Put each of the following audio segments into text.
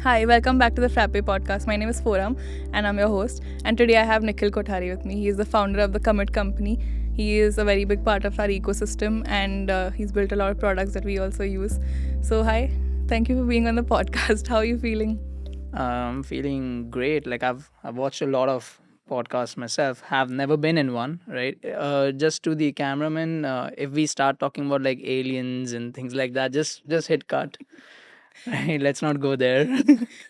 Hi, welcome back to the Frappe Podcast. My name is Foram and I'm your host. And today I have Nikhil Kothari with me. He is the founder of the Commit company. He is a very big part of our ecosystem and he's built a lot of products that we also use. So, hi, thank you for being on the podcast. How are you feeling? I'm feeling great. Like I've watched a lot of podcasts myself. Have never been in one, right? Just to the cameraman, if we start talking about like aliens and things like that, just hit cut. Right? Let's not go there.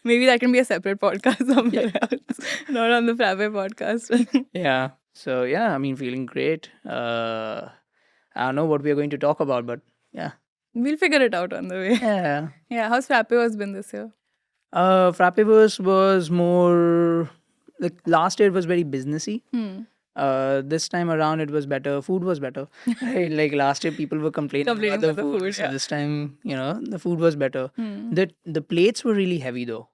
Maybe that can be a separate podcast Yeah. somewhere else, not on the Frappe podcast. Yeah. So yeah, I mean, feeling great. I don't know what we are going to talk about, but yeah. We'll figure it out on the way. Yeah. Yeah, how's Frappe has been this year? Frappeverse was more like last year it was very businessy. This time around it was better. Food was better. Right? Like last year people were complaining about the food. So yeah. this time, the food was better. The plates were really heavy though.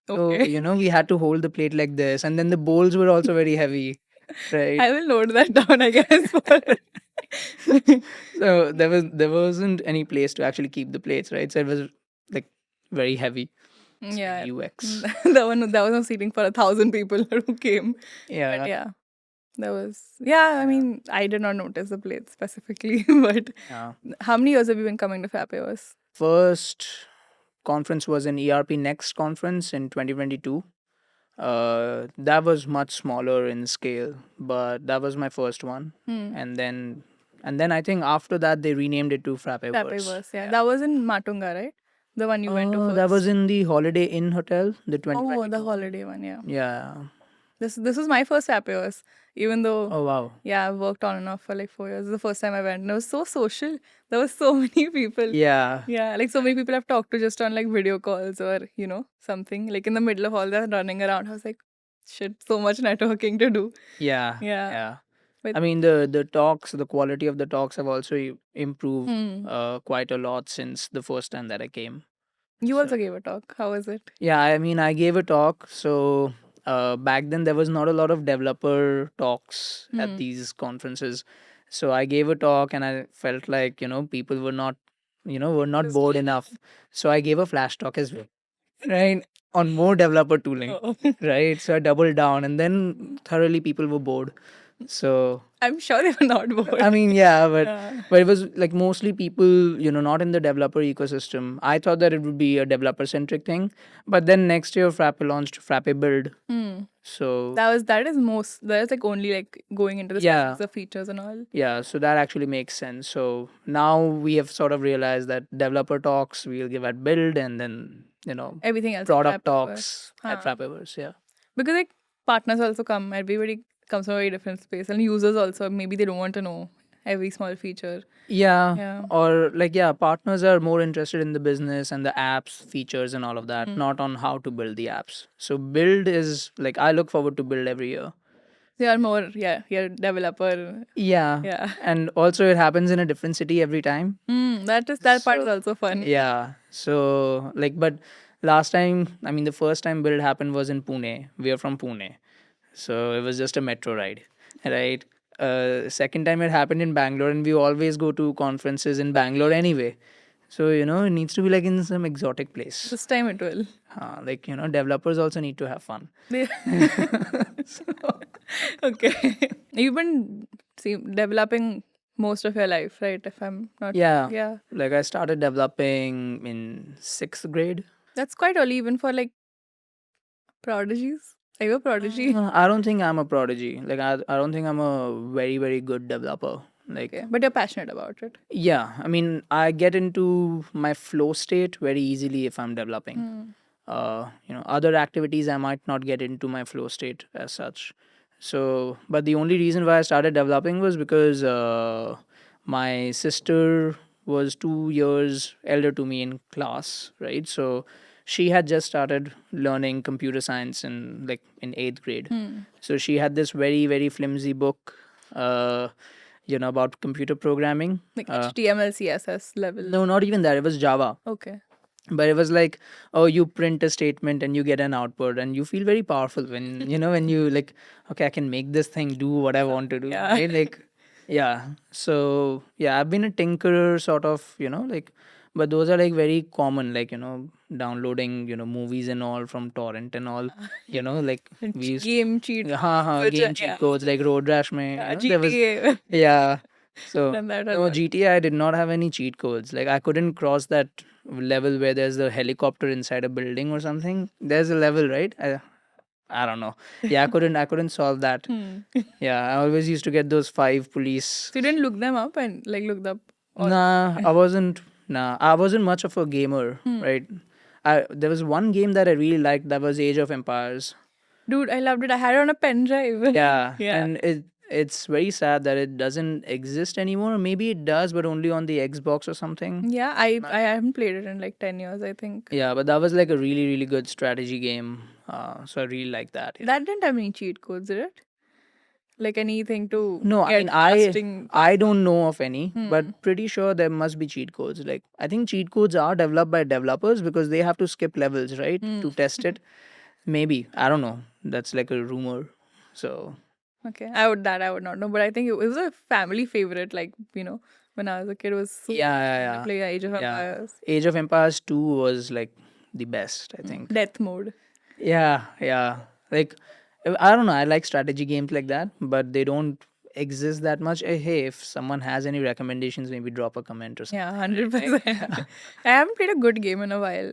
So, Okay. we had to hold the plate like this. And then the bowls were also very heavy. Right. I will note that down, I guess. So there wasn't any place to actually keep the plates, right? So it was like very heavy. Yeah. UX. That was no seating for 1,000 people who came. Yeah. But yeah, that was, yeah, I mean, I did not notice the plate specifically, but Yeah. how many years have you been coming to Frappeverse? First conference was an ERP Next conference in 2022. That was much smaller in scale, but that was my first one. And then I think after that they renamed it to Frappeverse. Frappeverse, yeah. That was in Matunga, right? The one you went to first. That was in the Holiday Inn Hotel, the 2022. Oh, the holiday one, yeah. Yeah. This was my first Frappeverse, even though Oh wow. yeah, I've worked on and off for like 4 years. This is the first time I went. And it was so social. There were so many people. Yeah. Yeah, like so many people I've talked to just on like video calls or, something. Like in the middle of all that running around, I was like, shit, so much networking to do. Yeah. Yeah. Yeah. But I mean the talks, the quality of the talks have also improved quite a lot since the first time that I came. you So also gave a talk. How was it? yeah, I mean I gave a talk. So back then there was not a lot of developer talks at these conferences. So I gave a talk and I felt like, people were not, Just bored enough. So I gave a flash talk as well. Right. On more developer tooling. Oh. Right. So I doubled down and then thoroughly people were bored. So I'm sure they were not bored. I mean, yeah, but Yeah. but it was like mostly people, not in the developer ecosystem. I thought that it would be a developer centric thing, but then next year Frappe launched Frappe Build. So that is like only like going into the yeah, specifics of features and all. yeah, so that actually makes sense. So now we have sort of realized that developer talks we'll give at Build, and then Everything else. product Frappeverse. talks at Huh. Frappeverse. Yeah. Because like partners also come, everybody comes from a very different space, and users also maybe they don't want to know every small feature. Yeah. Yeah. Or like, yeah, partners are more interested in the business and the apps, features, and all of that, not on how to build the apps. So, build is like, I look forward to build every year. They are more, yeah, you're developer. Yeah. Yeah. And also, it happens in a different city every time. That part is also fun. Yeah. So, like, but last time, I mean, the first time build happened was in Pune. We are from Pune. So it was just a metro ride, right? Second time it happened in Bangalore, and we always go to conferences in Bangalore anyway. So, it needs to be like in some exotic place. This time it will. Like, developers also need to have fun. They- okay. You've been developing most of your life, right? If I'm not. Yeah. Yeah. Like, I started developing in sixth grade. That's quite early, even for like prodigies. Are you a prodigy? I don't think I'm a prodigy. Like, I don't think I'm a very, very good developer. Like, Okay. But you're passionate about it. yeah, I mean, I get into my flow state very easily if I'm developing. Other activities I might not get into my flow state as such. So, but the only reason why I started developing was because my sister was 2 years elder to me in class, right? So she had just started learning computer science in eighth grade. So she had this very, very flimsy book. About computer programming. Like HTML, CSS level. No, not even that. It was Java. Okay. But it was like, oh, you print a statement and you get an output, and you feel very powerful when when you like, okay, I can make this thing do what I want to do. Yeah. Right? Like, yeah. So yeah, I've been a tinkerer, sort of, like, but those are like very common, like, downloading, movies and all from torrent and all, like we used Game cheat. game cheat codes like Road Rash mein, there was, GTA. yeah. So Done that a no, lot. GTA I did not have any cheat codes. Like I couldn't cross that level where there's the helicopter inside a building or something. There's a level, right? I don't know. Yeah, I couldn't solve that. Yeah, I always used to get those 5 police. So you didn't look them up and like looked up all. I wasn't much of a gamer, right? There was one game that I really liked, that was Age of Empires. Dude, I loved it. I had it on a pen drive. Yeah, Yeah. and it's very sad that it doesn't exist anymore. Maybe it does, but only on the Xbox or something. Yeah, I haven't played it in like 10 years, I think. Yeah, but that was like a really, really good strategy game. So I really like that. Yeah. That didn't have any cheat codes, did it? Like anything to No, I get mean I casting. I don't know of any, but pretty sure there must be cheat codes. Like I think cheat codes are developed by developers because they have to skip levels, right, to test it. Maybe, I don't know. That's like a rumor. So Okay, I would not know, but I think it was a family favorite. Like when I was a kid, it was so yeah, fun to play Age of yeah. Empires. Age of Empires 2 was like the best, I think. Death mode. Yeah. Like I don't know. I like strategy games like that, but they don't exist that much. Hey, if someone has any recommendations, maybe drop a comment or something. Yeah, 100%. I haven't played a good game in a while,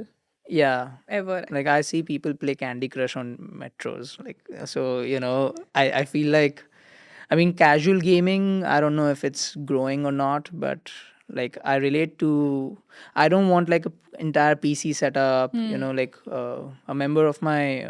Yeah. ever. Like I see people play Candy Crush on metros. Like so, I feel like, I mean, casual gaming, I don't know if it's growing or not, but like I relate to, I don't want like a entire PC setup, like a member of my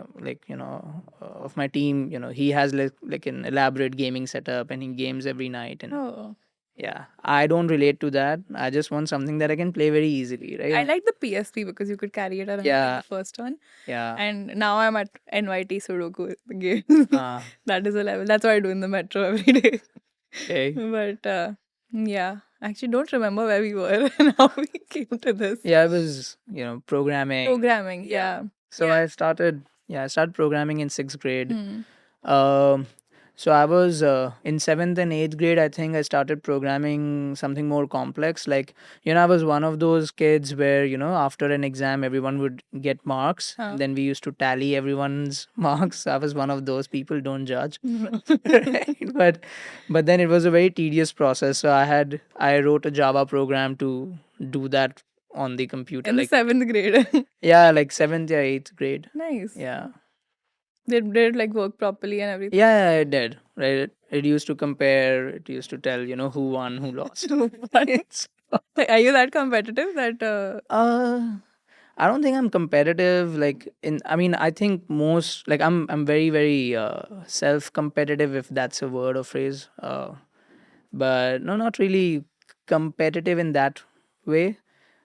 of my team, he has like an elaborate gaming setup and he games every night, and Oh, yeah, I don't relate to that. I just want something that I can play very easily, right? I like the PSP because you could carry it around like Yeah. the first one. Yeah. And now I'm at NYT Sudoku the game. Uh, That is a level. That's what I do in the metro every day. okay. But yeah, I actually don't remember where we were and how we came to this. Yeah, I was, programming. Programming, yeah. So I started programming in 6th grade. Hmm. Um, so I was in 7th and 8th grade. I think I started programming something more complex. Like, I was one of those kids where, after an exam, everyone would get marks. Huh. Then we used to tally everyone's marks. I was one of those people. Don't judge. Right? But then it was a very tedious process. So I wrote a Java program to do that on the computer. In the Like, 7th grade. yeah, like 7th or 8th grade. Nice. Yeah. Did it like work properly and everything? Yeah, it did. Right. It used to compare. It used to tell, who won, who lost. Like, are you that competitive that I don't think I'm competitive. I mean, I think most, like, I'm very, very self-competitive, if that's a word or phrase. But no, not really competitive in that way.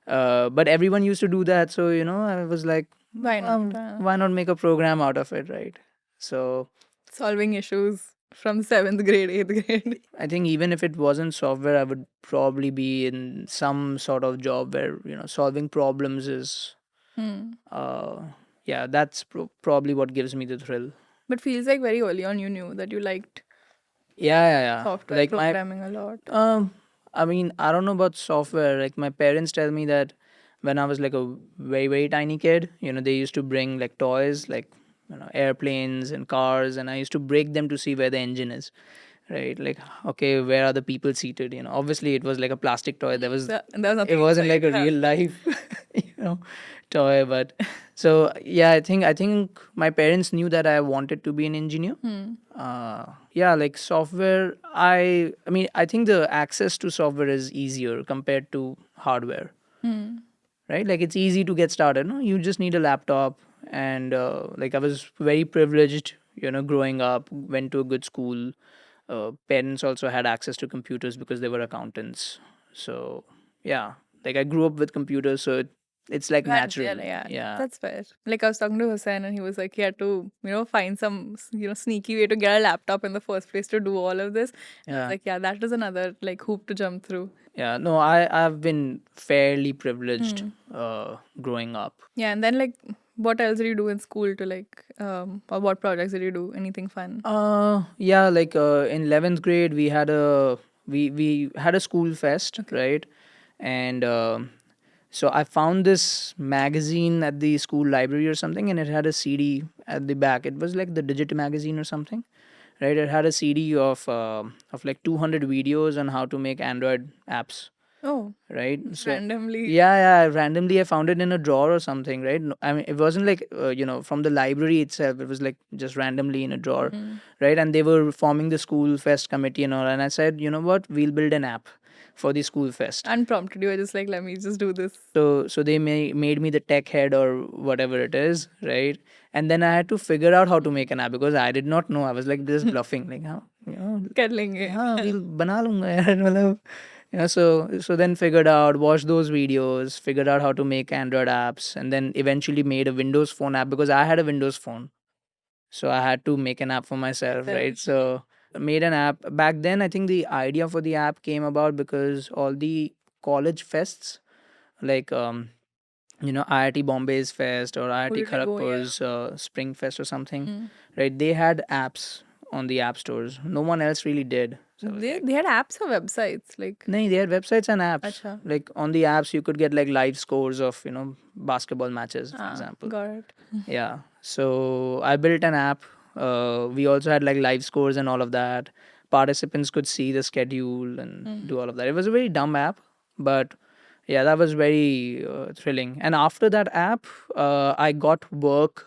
But everyone used to do that, so I was like, why not? why not make a program out of it, right? So Solving issues from 7th grade, 8th grade. I think even if it wasn't software, I would probably be in some sort of job where solving problems is. Yeah, that's probably what gives me the thrill. But feels like very early on you knew that you liked Yeah. software Like programming a lot. I mean, I don't know about software. Like my parents tell me that when I was like a very, very tiny kid, they used to bring like toys, like airplanes and cars, and I used to break them to see where the engine is. Right, like, okay, where are the people seated? Obviously it was like a plastic toy. There was There was nothing it wasn't inside, like a yeah. real life, toy. But so yeah, I think my parents knew that I wanted to be an engineer. Yeah, like software. I mean, I think the access to software is easier compared to hardware. Right, like it's easy to get started. No, you just need a laptop, and like I was very privileged. Growing up, went to a good school. Parents also had access to computers because they were accountants. So yeah, like I grew up with computers, so it's like natural. Yeah, that's fair. Like I was talking to Hussein and he was like he had to, find some, sneaky way to get a laptop in the first place to do all of this. And I was Yeah. like, yeah, that is another like hoop to jump through. Yeah, no, I've been fairly privileged growing up. Yeah, and then like what else did you do in school to like or what projects did you do? Anything fun? Yeah, like in 11th grade we had a school fest, right? And So I found this magazine at the school library or something, and it had a CD at the back. It was like the Digit magazine or something, right? It had a CD of like 200 videos on how to make Android apps, Oh, right? So randomly. yeah, randomly I found it in a drawer or something, right? I mean, it wasn't like from the library itself. It was like just randomly in a drawer, right? And they were forming the school fest committee and all. And I said, you know what? We'll build an app for the school fest. Unprompted, you were just like, let me just do this. So they made me the tech head or whatever it is, right? And then I had to figure out how to make an app because I did not know. I was like just bluffing, like how कर लेंगे. हाँ we'll बना लूंगा यार मतलब so then figured out, watched those videos, figured out how to make Android apps, and then eventually made a Windows Phone app because I had a Windows Phone, so I had to make an app for myself, right? So made an app. Back then I think the idea for the app came about because all the college fests, like IIT Bombay's fest or Who IIT did we go? Yeah. Kharagpur's Spring Fest or something, right? They had apps on the app stores. No one else really did. So I was like, They had apps or websites like. no, they had websites and apps. Acha. Like on the apps, you could get like live scores of basketball matches, for example. Got it. Yeah. So I built an app. We also had like live scores and all of that. Participants could see the schedule and do all of that. It was a very dumb app, but yeah, that was very thrilling. And after that app, I got work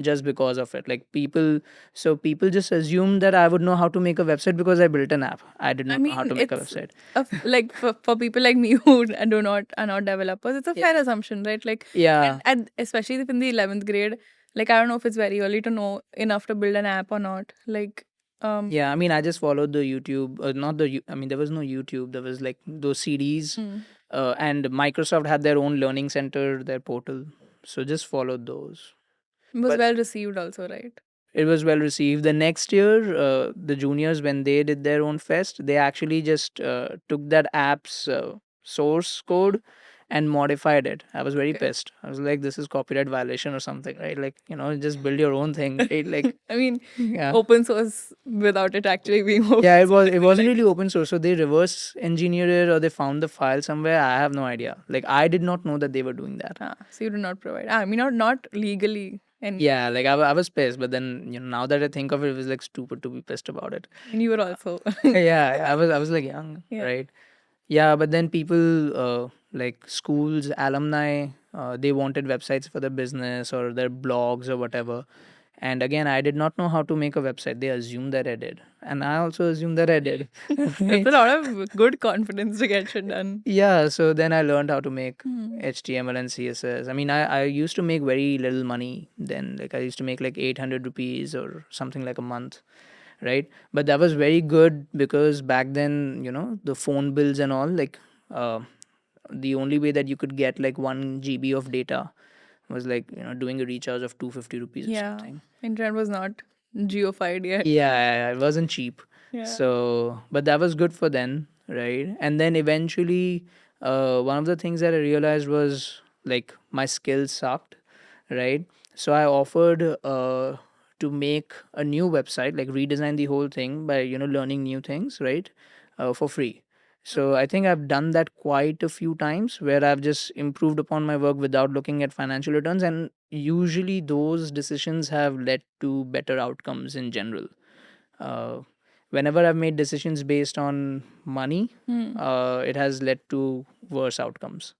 just because of it. Like people just assumed that I would know how to make a website because I built an app. I did I not know how mean, to make a it's website. like for people like me who do not are not developers, it's a fair assumption, right? Like, Yeah. and especially if in the 11th grade, like I don't know if it's very early to know enough to build an app or not. Like, Yeah, I mean, I just followed the YouTube, not the. I mean, there was no YouTube. There was like those CDs, and Microsoft had their own learning center, their portal. So just followed those. it was But well received also, right? it was well received. The next year, the juniors, when they did their own fest, they actually just took that app's source code and modified it. I was very Okay. pissed. I was like, this is copyright violation or something, right? Like, just build your own thing, right? Like, I mean, yeah. open source without it actually being open. Yeah, it source, wasn't like- really open source. So they reverse engineered it or they found the file somewhere. I have no idea. Like I did not know that they were doing that. So you do not provide. I mean, not legally, and Yeah, like I was pissed, but then now that I think of it, it was like stupid to be pissed about it. you were also. Yeah, I was like young, Yeah. right? Yeah, but then people like schools, alumni, they wanted websites for their business or their blogs or whatever. And again, I did not know how to make a website. They assumed that I did, and I also assumed that I did. It's a lot of good confidence to get shit done. Yeah, so then I learned how to make HTML and CSS. I mean, I used to make very little money then. Like I used to make like 800 rupees or something like a month, right? But that was very good because back then, the phone bills and all, like the only way that you could get like 1 GB of data was like, doing a recharge of 250 rupees or Yeah, something. internet was not geofied yet. Yeah, it wasn't cheap. Yeah. So, but that was good for then, right? And then eventually, one of the things that I realized was like my skills sucked, right? So I offered to make a new website, like redesign the whole thing by learning new things, right, for free. So I think I've done that quite a few times where I've just improved upon my work without looking at financial returns, and usually those decisions have led to better outcomes in general. Uh, Whenever I've made decisions based on money, it has led to worse outcomes.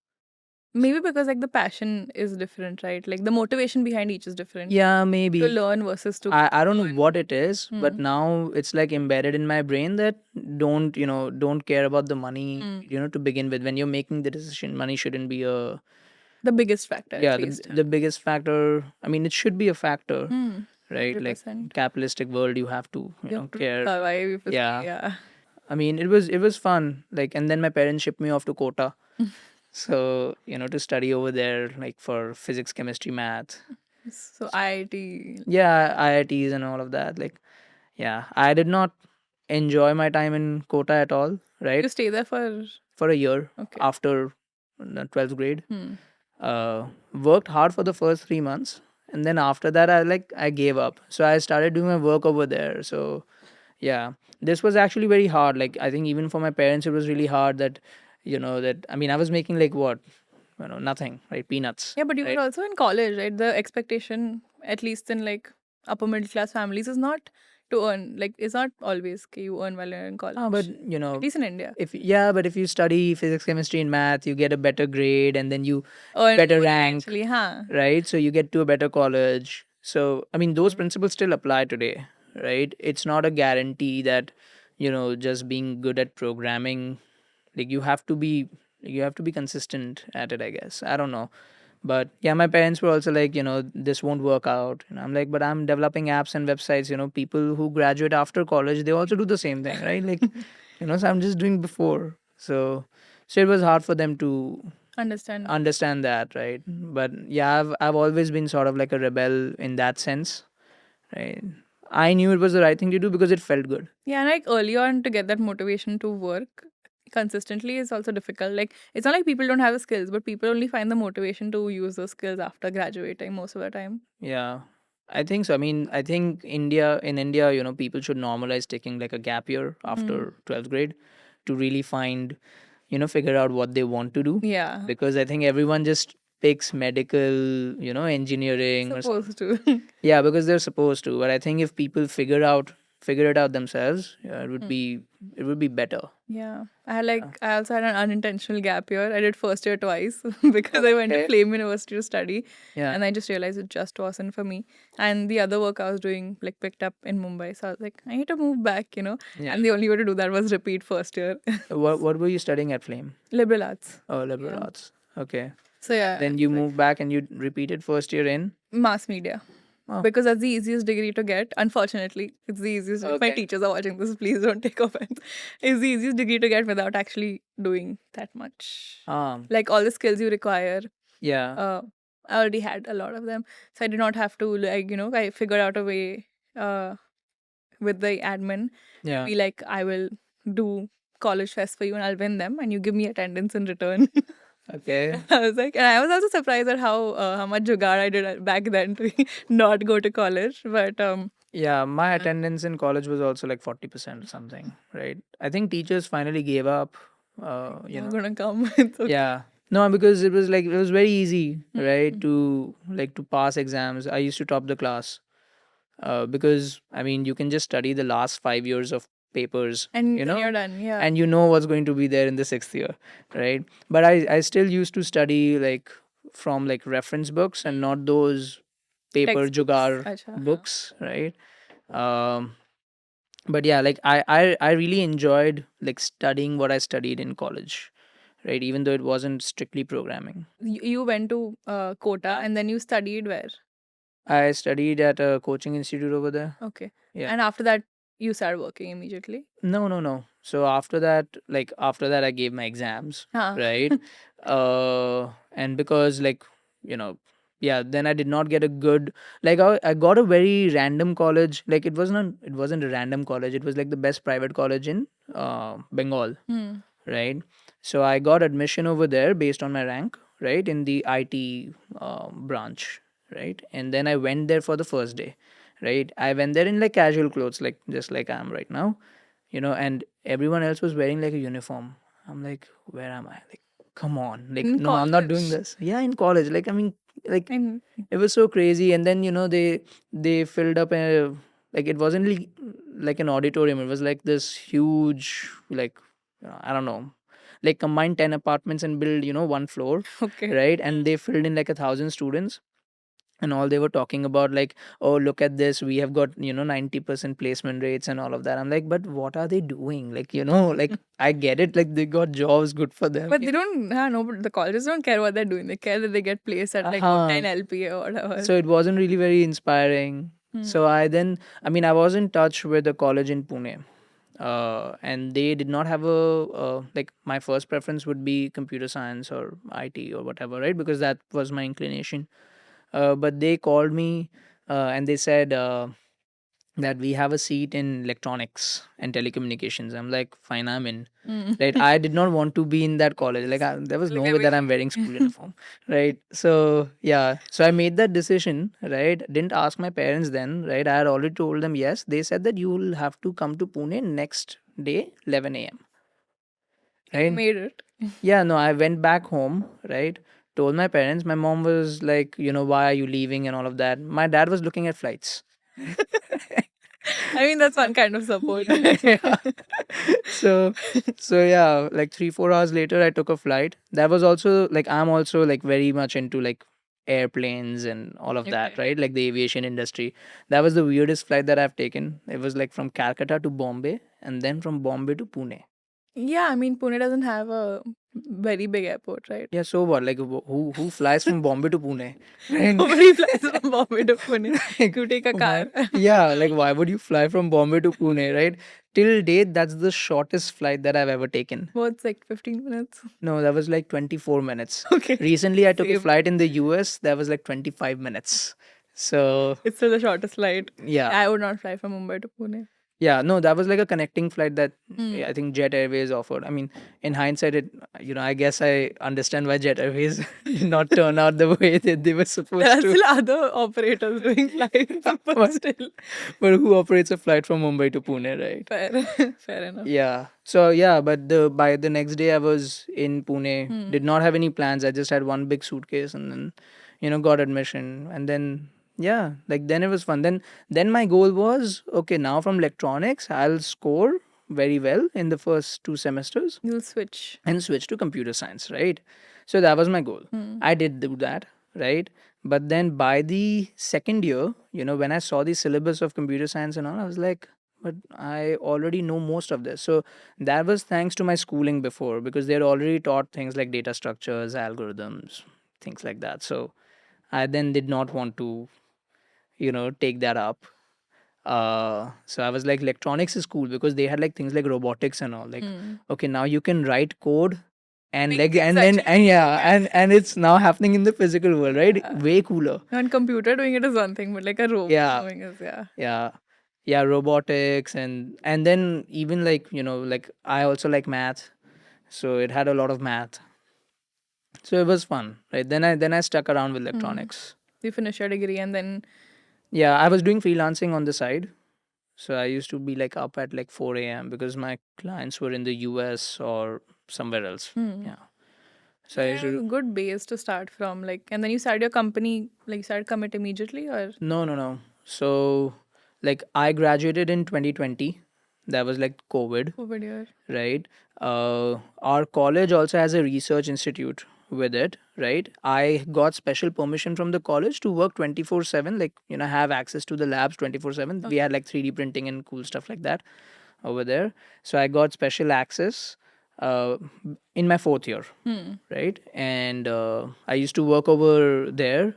Maybe because like the passion is different, right? Like the motivation behind each is different. Yeah, To maybe. learn versus to. I don't know what it is, but now it's like embedded in my brain that don't care about the money, to begin with. When you're making the decision, money shouldn't be The biggest factor, yeah, at least. the biggest factor. I mean, it should be a factor, Hmm. right? Like 100%. capitalistic world, you have to You have to care. survive. If it's- Yeah. Yeah. I mean, it was fun. Like, and then my parents shipped me off to Kota, so to study over there, like for physics, chemistry, math. So IIT. Yeah, IITs and all of that. Like, yeah, I did not enjoy my time in Kota at all. Right, You stay there for. for a year Okay. after the 12th grade. Hmm. Worked hard for the first 3 months, and then after that, I gave up. So I started doing my work over there. So yeah, this was actually very hard. Like I think even for my parents, it was really hard that that I mean I was making like what nothing, right? Peanuts. Yeah, but you were right? also in college, right? The expectation, at least in like upper middle class families, is not to earn. Like, it's not always okay, you earn while you're in college. But At least in India, but if you study physics, chemistry, and math, you get a better grade, and then you earn better more rank, eventually, huh? right? So you get to a better college. So I mean, those principles still apply today, right? It's not a guarantee that just being good at programming, like you have to be consistent at it, I guess. I don't know. But yeah, my parents were also like, this won't work out. And I'm like, but I'm developing apps and websites. People who graduate after college, they also do the same thing, right? Like, so I'm just doing before. So it was hard for them to Understand. understand that, right? But yeah, I've always been sort of like a rebel in that sense, right? I knew it was the right thing to do because it felt good. Yeah, and like early on to get that motivation to work consistently is also difficult. Like, it's not like people don't have the skills, but people only find the motivation to use those skills after graduating most of the time. Yeah, I think so. I mean, I think in India, people should normalize taking like a gap year after 12th grade to really find, figure out what they want to do. Yeah, Because I think everyone just picks medical, engineering or something. supposed to. Yeah, because they're supposed to. But I think if people figure it out themselves, it would be better. Yeah, I also had an unintentional gap year. I did first year twice because I went to Okay. Flame University to study, Yeah. and I just realized it just wasn't for me. And the other work I was doing like picked up in Mumbai, so I was like, I need to move back, Yeah. And the only way to do that was repeat first year. What were you studying at Flame? Liberal arts. Oh, liberal Yeah. arts. Okay. So yeah, Then you moved back and you repeated first year in. mass media. Oh. Because that's the easiest degree to get. Unfortunately, it's the easiest. If my Okay. teachers are watching this, please don't take offense. It's the easiest degree to get without actually doing that much. Like all the skills you require, Yeah. I already had a lot of them. So I did not have to, like, I figured out a way with the admin. Yeah. Be like, I will do college fest for you and I'll win them and you give me attendance in return. Okay. I was like, and I was also surprised at how much jugaad I did back then to not go to college. But Yeah, my attendance in college was also like 40% or something, right? I think teachers finally gave up. you're gonna come. It's okay. Yeah. No, because it was very easy, right? To pass exams. I used to top the class. Because I mean, you can just study the last 5 years of papers, And then you're done. Yeah. and you know what's going to be there in the sixth year, right? But I still used to study like from like reference books and not those paper Textbooks. jugaad Acha. books, right? Um, but yeah, like I really enjoyed like studying what I studied in college, right? Even though it wasn't strictly programming. You went to Kota and then you studied where? I studied at a coaching institute over there. Okay. Yeah. And after that, you started working immediately. No. So after that, I gave my exams, Huh. right? And because yeah, then I did not get a good, like I got a very random college. Like it wasn't a random college. It was like the best private college in Bengal, right? So I got admission over there based on my rank, right, in the IT branch, right? And then I went there for the first day, right? I went there in like casual clothes, like just like I am right now, and everyone else was wearing like a uniform. I'm like, where am I? Like, come on, like, In no, I'm not doing college. this. Yeah, in college, like, I mean, like, And it was so crazy. And then they filled up a, like, it wasn't like an auditorium. It was like this huge, like, I don't know, like combined 10 apartments and build one floor, okay. right? And they filled in like 1,000 students, and all they were talking about, like, oh, look at this, we have got 90% placement rates and all of that. I'm like, but what are they doing? Like, like, I get it, like, they got jobs, good for them. But they don't, no, but the colleges don't care what they're doing. They care that they get placed at like Uh-huh. 10 LPA or whatever. So it wasn't really very inspiring. So I was in touch with a college in Pune, and they did not have like, my first preference would be computer science or IT or whatever, right? Because that was my inclination. But they called me, and they said that we have a seat in electronics and telecommunications. I'm like, fine, I'm in. Right? I did not want to be in that college. Like, there was no Look at way that me. I'm wearing school uniform. Right? So yeah, so I made that decision. Right? Didn't ask my parents then. Right? I had already told them yes. They said that you will have to come to Pune next day, 11 a.m. You Right? made it. Yeah, no, I went back home, right? told my parents. My mom was like, why are you leaving and all of that. My dad was looking at flights. I mean, that's one kind of support. Yeah. So, yeah, like 3-4 hours later, I took a flight. That was also like, I'm also like very much into like airplanes and all of that, Okay. right? Like the aviation industry. That was the weirdest flight that I've taken. It was like from Calcutta to Bombay and then from Bombay to Pune. Yeah, I mean, Pune doesn't have a very big airport, right? Yeah, so what? Like, who flies from Bombay to Pune? Right? Nobody flies from Bombay to Pune. Like, You take a car. yeah, like why would you fly from Bombay to Pune, right? Till date, that's the shortest flight that I've ever taken. What's like 15 minutes? No, that was like 24 minutes. Okay. Recently, I took a Same. flight in the US. That was like 25 minutes. So, It's still the shortest flight. yeah. I would not fly from Mumbai to Pune. Yeah, no, that was like a connecting flight that Mm. I think Jet Airways offered. I mean, in hindsight, I guess I understand why Jet Airways did not turn out the way that they were supposed There are to. still other operators doing flights, but But- still. But who operates a flight from Mumbai to Pune, right? Fair enough. Yeah. So yeah, but by the next day I was in Pune. Hmm. Did not have any plans. I just had one big suitcase and then, got admission. And then yeah, like then it was fun. Then my goal was okay. Now from electronics, I'll score very well in the first 2 semesters You'll switch. and switch to computer science, right? So that was my goal. Hmm. I did do that, right? But then by the second year, when I saw the syllabus of computer science and all, I was like, but I already know most of this. So that was thanks to my schooling before because they had already taught things like data structures, algorithms, things like that. So I then did not want to, take that up. So I was like, electronics is cool because they had like things like robotics and all. Like, Hmm. okay, now you can write code and Make like things and then actually and yeah and it's now happening in the physical world, right? Yeah. Way cooler. On computer doing it is one thing, but like a robot Yeah. doing is Yeah, robotics and then even like like I also like math, so it had a lot of math, so it was fun, right? Then I stuck around with electronics. You finish your degree and then Yeah, I was doing freelancing on the side. So I used to be like up at like 4 a.m. because my clients were in the US or somewhere else. Yeah. So I used yeah, to good base to start from. Like, and then you started your company, like you started commit immediately, or no. So like I graduated in 2020. That was like COVID, over year? right? Our college also has a research institute with it, right? I got special permission from the college to work 24/7, like have access to the labs 24/7. We had like 3D printing and cool stuff like that over there. So I got special access uh, in my fourth year, right? And I used to work over there,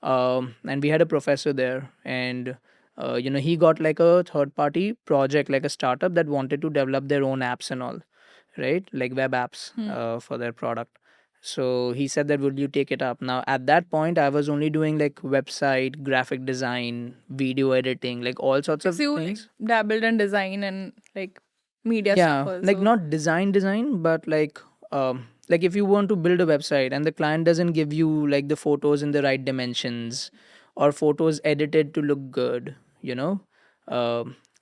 and we had a professor there, and he got like a third party project, like a startup that wanted to develop their own apps and all, right? Like web apps for their product. So he said that would you take it up? Now at that point I was only doing like website, graphic design, video editing, like all sorts of So you like, things. dabbled in design and like media stuff Yeah, also. like not design, but like if you want to build a website and the client doesn't give you like the photos in the right dimensions or photos edited to look good,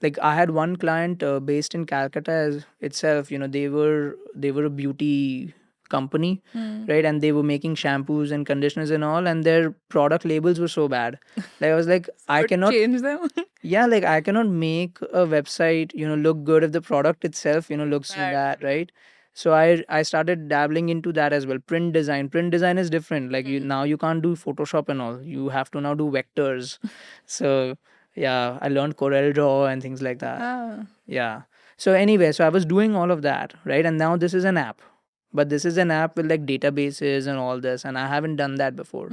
like I had one client based in Calcutta itself. They were a beauty company, right? And they were making shampoos and conditioners and all, and their product labels were so bad. Like I was like, I But cannot. change them. Yeah, like I cannot make a website look good if the product itself looks Bad. bad, right? So I started dabbling into that as well. Print design is different. Like you can't do Photoshop and all, you have to now do vectors. So yeah, I learned Corel Draw and things like that. Ah, Yeah. So anyway, so I was doing all of that, right? And now this is an app, but this is an app with like databases and all this, and I haven't done that before,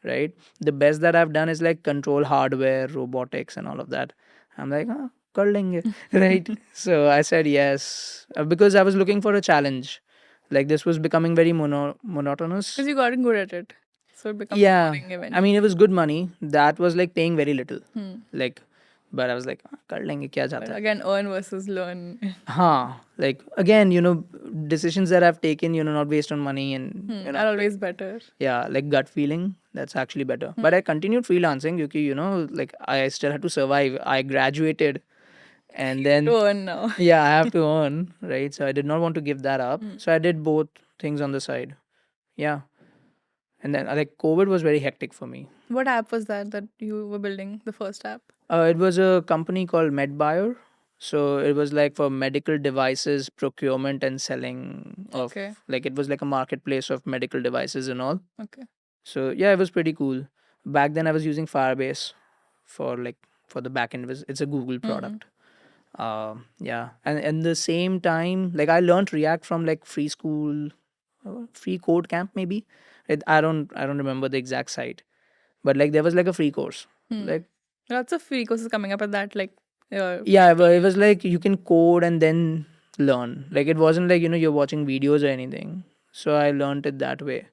right? The best that I've done is like control hardware, robotics, and all of that. I'm like, kar lenge, right? So I said yes because I was looking for a challenge. Like this was becoming very monotonous. because you gotten good at it, so it becomes Yeah, boring eventually. I mean it was good money. That was like paying very little, like. But I was like, kar lenge, kya jata But hai? again, earn versus learn. Like again, decisions that I've taken, not based on money and Are always better. yeah, like gut feeling, that's actually better. But I continued freelancing because like I still had to survive. I graduated and then To earn now. yeah, I have to earn, right? So I did not want to give that up. So I did both things on the side. Yeah. And then like COVID was very hectic for me. What app was that you were building, the first app? It was a company called MedBuyer. So it was like for medical devices procurement and selling of Okay. like it was like a marketplace of medical devices and all. Okay. So yeah, it was pretty cool. Back then I was using Firebase for like for the backend. It's a Google product. Yeah, and the same time like I learned React from like free school, free code camp maybe. I don't remember the exact site, but like there was like a free course. Like Lots of free courses coming up at that, like, yeah, but it was like you can code and then learn. Like it wasn't like you're watching videos or anything. So I learned it that way.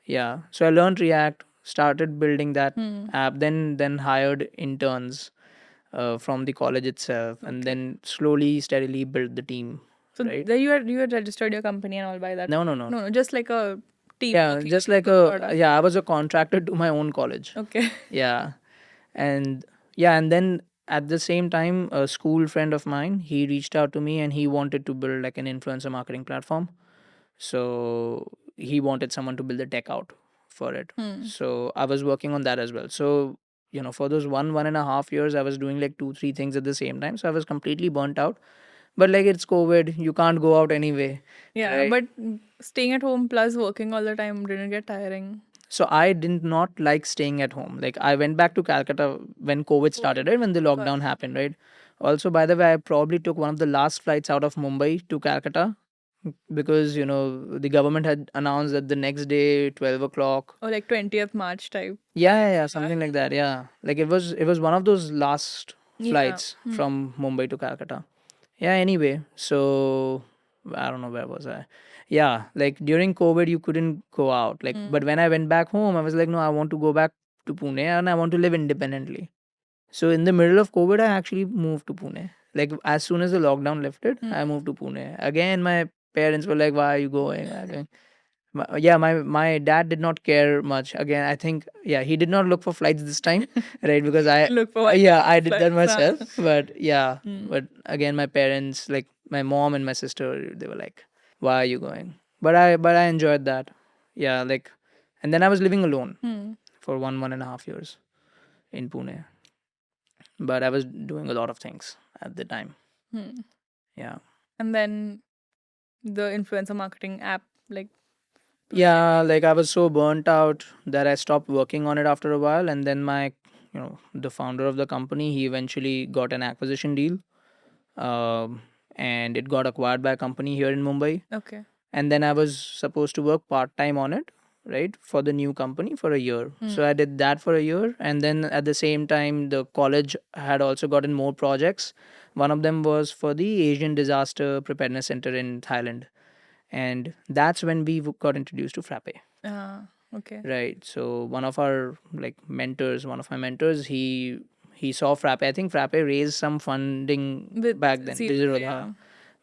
Yeah. So I learned React, started building that app, then hired interns from the college itself, and then slowly, steadily built the team. so Right? there you had registered your company and all by that. No. No, just like a team. Yeah, working just on like the product. I was a contractor to my own college. Okay. Yeah. And yeah, and then at the same time, a school friend of mine, he reached out to me and he wanted to build like an influencer marketing platform. So he wanted someone to build the tech out for it. So I was working on that as well. So for those 1.5 years, I was doing like 2-3 things at the same time. So I was completely burnt out. But like it's COVID, you can't go out anyway. Yeah, right? but staying at home plus working all the time didn't get tiring. So I did not like staying at home. Like I went back to Calcutta when COVID started, right? When the lockdown happened, right? Also, by the way, I probably took one of the last flights out of Mumbai to Calcutta because the government had announced that the next day, 12 o'clock. Or like 20th March type. Yeah, something like that. Yeah, like it was one of those last Yeah. flights from Mumbai to Calcutta. Yeah. Anyway, so I don't know where was I. Yeah, like during COVID, you couldn't go out. Like, but when I went back home, I was like, no, I want to go back to Pune and I want to live independently. So in the middle of COVID, I actually moved to Pune. Like as soon as the lockdown lifted, I moved to Pune. Again, my parents were like, "Why are you going?" Why are you going?" My dad did not care much. Again, I think he did not look for flights this time, right? Because Look for I did that flights, huh? myself. But yeah, but again, my parents, like my mom and my sister, they were like, "Why are you going?" But I enjoyed that. Yeah, like, and then I was living alone for 1.5 years in Pune. But I was doing a lot of things at the time. Yeah. And then the influencer marketing app, like, Yeah, like I was so burnt out that I stopped working on it after a while. And then the founder of the company, he eventually got an acquisition deal. And it got acquired by a company here in Mumbai. okay. And then I was supposed to work part time on it, right, for the new company for a year. So I did that for a year, and then at the same time, the college had also gotten more projects. One of them was for the Asian Disaster Preparedness Center in Thailand, and that's when we got introduced to Frappe. Okay. Right. So one of our one of my mentors, he saw Frappe. I think Frappe raised some funding With back then. Series Digital, A, yeah.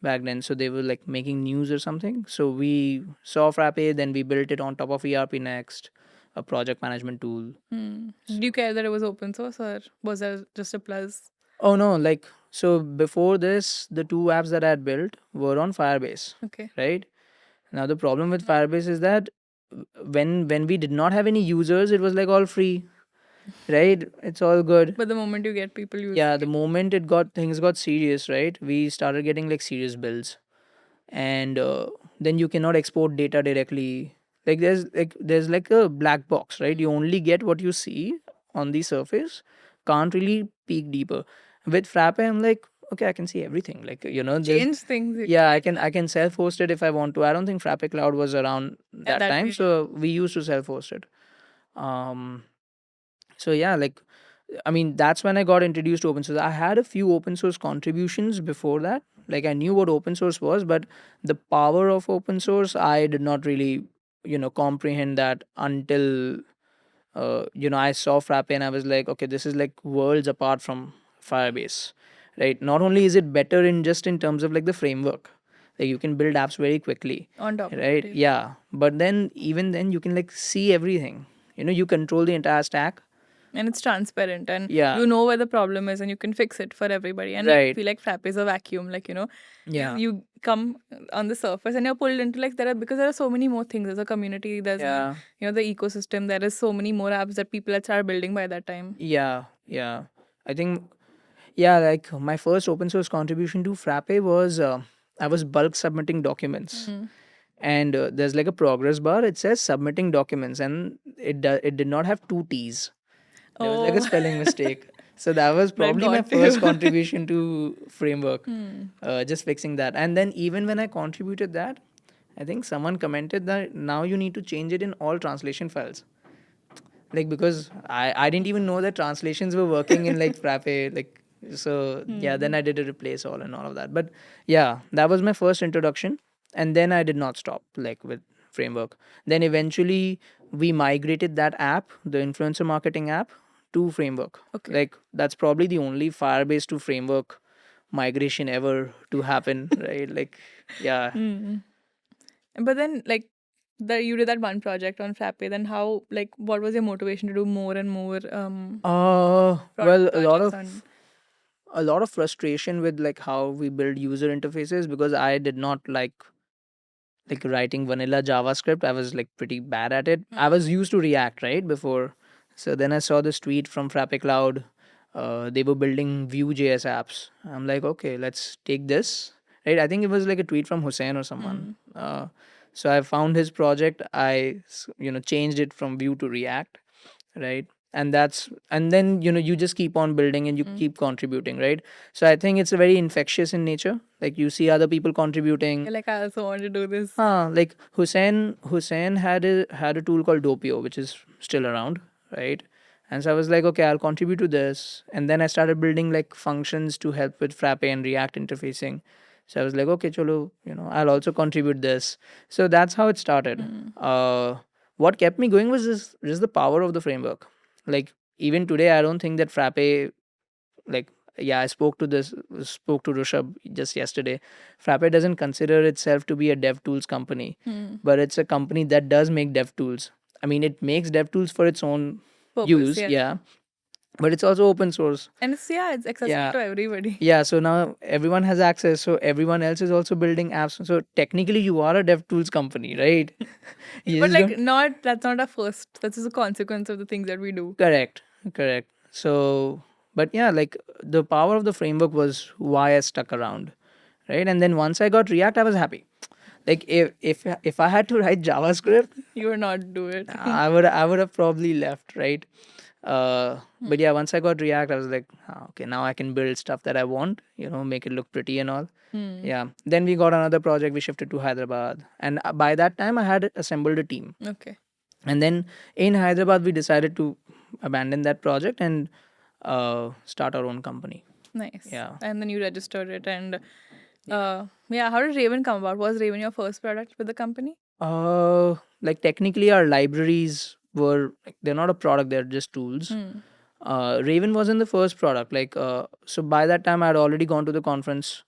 back then. So they were like making news or something. So we saw Frappe, then we built it on top of ERP Next, a project management tool. Did you care that it was open source, or was that just a plus? Oh no, like so before this, the two apps that I had built were on Firebase. Okay. Right? Now the problem with Firebase is that when we did not have any users, it was like all free. Right? It's all good. But the moment you get people using Yeah, the moment things got serious, right? We started getting like serious bills, and then you cannot export data directly. Like there's like a black box, right? You only get what you see on the surface. Can't really peek deeper. With Frappe, I'm like, okay, I can see everything. Like there's change things. yeah, I can self-host it if I want to. I don't think Frappe Cloud was around that that time, period. so we used to self-host it. So yeah, like I mean, that's when I got introduced to open source. I had a few open source contributions before that. Like I knew what open source was, but the power of open source, I did not really, comprehend that until, I saw Frappe and I was like, okay, this is like worlds apart from Firebase, right? Not only is it better in terms of like the framework, like you can build apps very quickly, On top of right? it. Yeah, but then even then you can like see everything. You control the entire stack. And it's transparent, and Yeah. you know where the problem is, and you can fix it for everybody. And I Right. feel like Frappe is a vacuum, like, Yeah. you come on the surface and you're pulled into, like, because there are so many more things. There's a community, there's Yeah. the ecosystem, there is so many more apps that people had started building by that time. Yeah. Yeah. I think, yeah, like my first open source contribution to Frappe was I was bulk submitting documents. And there's like a progress bar. It says submitting documents, and it did not have two T's. There was like a Oh. spelling mistake. So that was probably my got you. first contribution to framework. Just fixing that. And then even when I contributed that, I think someone commented that now you need to change it in all translation files. Like, because I didn't even know that translations were working in like Frappe. Like, so yeah, then I did a replace all and all of that. But yeah, that was my first introduction. And then I did not stop like with framework. Then eventually we migrated that app, the influencer marketing app, to framework. Okay. Like, that's probably the only Firebase to framework migration ever to happen, right? Like, yeah. But then, like, you did that one project on Frappe. Then how, like, what was your motivation to do more and more? Well, projects a lot of frustration with like how we build user interfaces, because I did not like writing vanilla JavaScript. I was like pretty bad at it. I was used to React, right, before. So then I saw this tweet from Frappe Cloud. They were building Vue.js apps. I'm like, okay, let's take this. Right? I think it was like a tweet from Hussein or someone. So I found his project. Changed it from Vue to React, right? And then you just keep on building and you keep contributing, right? So I think it's very infectious in nature. Like, you see other people contributing. You're like, I also want to do this. Like Hussein had a tool called Doppio, which is still around, right? And so I was like, okay, I'll contribute to this. And then I started building like functions to help with Frappe and React interfacing. So I was like, okay, cholo, I'll also contribute this. So that's how it started. What kept me going was just the power of the framework. Like, even today, I don't think that Frappe, like, yeah, I spoke to Rishabh just yesterday. Frappe doesn't consider itself to be a dev tools company, but it's a company that does make dev tools. I mean, it makes dev tools for its own Purpose, use, yeah. yeah, but it's also open source. And it's accessible Yeah. to everybody. Yeah, so now everyone has access, so everyone else is also building apps. So technically, you are a dev tools company, right? You But just like, that's not a first. That's just a consequence of the things that we do. Correct. So, but yeah, like, the power of the framework was why I stuck around, right? And then once I got React, I was happy. Like, if I had to write JavaScript, You will not do it. I would have probably left, right? But yeah, once I got React, I was like, okay, now I can build stuff that I want, make it look pretty and all. Yeah. Then we got another project. We shifted to Hyderabad, and by that time, I had assembled a team. Okay. And then in Hyderabad, we decided to abandon that project and start our own company. Nice. Yeah. And then you registered it, and how did Raven come about? Was Raven your first product with the company? Like, technically, our libraries were they're not a product; they're just tools. Raven wasn't the first product. Like, so by that time, I had already gone to the conference.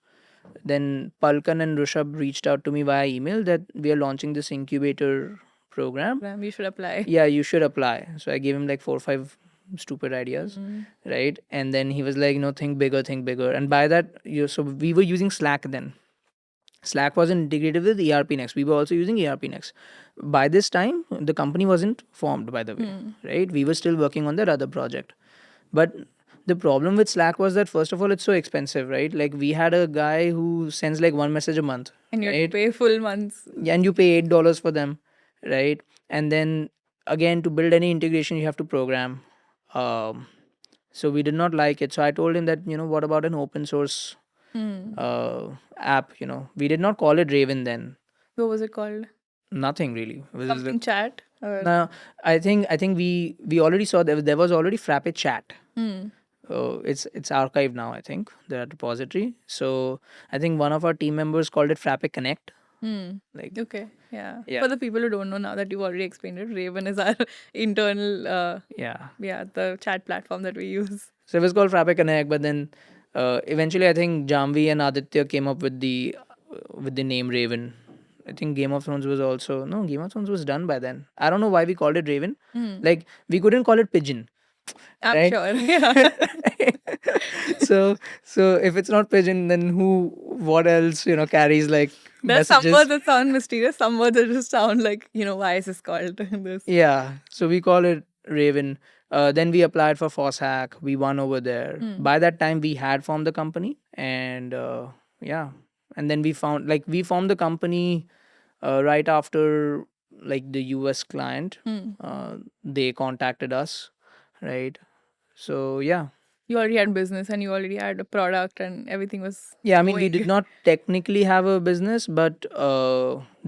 Then Palkan and Rishabh reached out to me via email that we are launching this incubator program. You should apply. Yeah, you should apply. So I gave him like 4 or 5 stupid ideas, right? And then he was like, think bigger, think bigger. And by that, so we were using Slack then. Slack wasn't integrated with ERP Next. We were also using ERP Next. By this time, the company wasn't formed, by the way, right? We were still working on that other project. But the problem with Slack was that, first of all, it's so expensive, right? Like, we had a guy who sends like one message a month. And you have right? to pay full months. Yeah, and you pay $8 for them, right? And then again, to build any integration, you have to program. So we did not like it. So I told him that, what about an open source app? We did not call it Raven then. What was it called? Nothing really. It was just Something chat? no, I think we already saw there was already Frappe chat. It's archived now, I think, the repository. So I think one of our team members called it Frappe Connect. Like, Okay, yeah. Yeah. For the people who don't know, now that you've already explained it, Raven is our internal, yeah. the chat platform that we use. So it was called Frappe Connect, but then eventually I think Jamvi and Aditya came up with the name Raven. I think Game of Thrones was also Game of Thrones was done by then. I don't know why we called it Raven. Like, we couldn't call it Pigeon. I'm right? sure. Yeah. So if it's not pigeon, then what else, carries like There's some messages? words that sound mysterious, some words that just sound like, why is this called this? Yeah, so we call it Raven. Then we applied for FOSHAC. We won over there. By that time, we had formed the company, and yeah, and then we formed the company right after like the US client. They contacted us, right? So yeah, You already had business and you already had a product and everything was yeah. I mean, we did going. not technically have a business, but